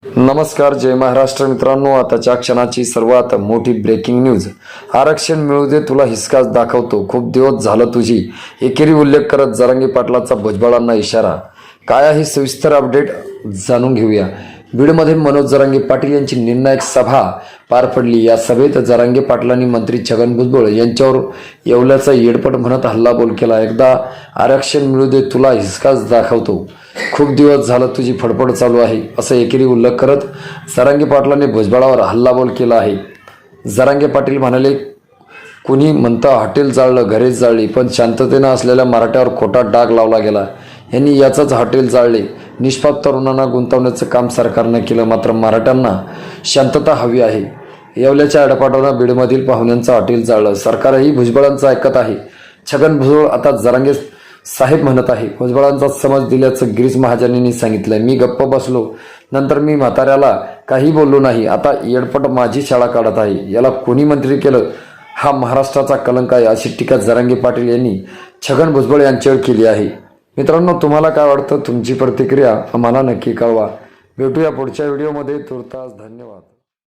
नमस्कार, जय महाराष्ट्र मित्रांनो. आताच्या क्षणाची सर्वात मोठी ब्रेकिंग न्यूज. आरक्षण मिळू दे, तुला हिसकाच दाखवतो, खूप दिवस झालं तुझी, एकेरी उल्लेख करत जरांगे पाटलाचा भुजबळांना इशारा. काय आहे सविस्तर अपडेट जाणून घेऊया. बीडमध्ये मनोज जरांगे पाटील यांची निर्णायक सभा पार पडली. या सभेत जरांगे पाटलांनी मंत्री छगन भुजबळ यांच्यावर येवल्याचा येडपट म्हणत हल्लाबोल केला. एकदा आरक्षण मिळू दे, तुला हिसकाच दाखवतो, खूप दिवस झालं तुझी फडफड चालू आहे, असं एकेरी उल्लेख करत जरांगे पाटलांनी भुजबळावर हल्लाबोल केला आहे. जरांगे पाटील म्हणाले, कुणी म्हणतं हॉटेल जाळलं, घरेच जाळली, पण शांततेनं असलेल्या मराठ्यावर खोटा डाग लावला गेला. यांनी याचंच हॉटेल जाळले. निष्पाप तरुणांना गुंतवण्याचं काम सरकारनं केलं, मात्र मराठ्यांना शांतता हवी आहे. येवल्याच्या अडपाटानं बीडमधील पाहुण्यांचं हॉटेल जाळलं. सरकारही भुजबळांचं ऐकत आहे. छगन भुजबळ आता जरांगे साहेब म्हणत आहे. भुजबळांचा समज दिल्याचं गिरीश महाजनांनी सांगितलंय. मी गप्प बसलो, नंतर मी म्हाताऱ्याला काही बोललो नाही. आता येडपट माझी शाळा काढत आहे. याला कोणी मंत्री केलं, हा महाराष्ट्राचा कलंक आहे, अशी टीका जरांगे पाटील यांनी छगन भुजबळ यांच्यावर केली आहे. मित्रांनो, तुम्हाला काय वाटतं? तुमची प्रतिक्रिया आम्हाला नक्की कळवा. भेटूया पुढच्या व्हिडिओमध्ये. तुर्तास धन्यवाद.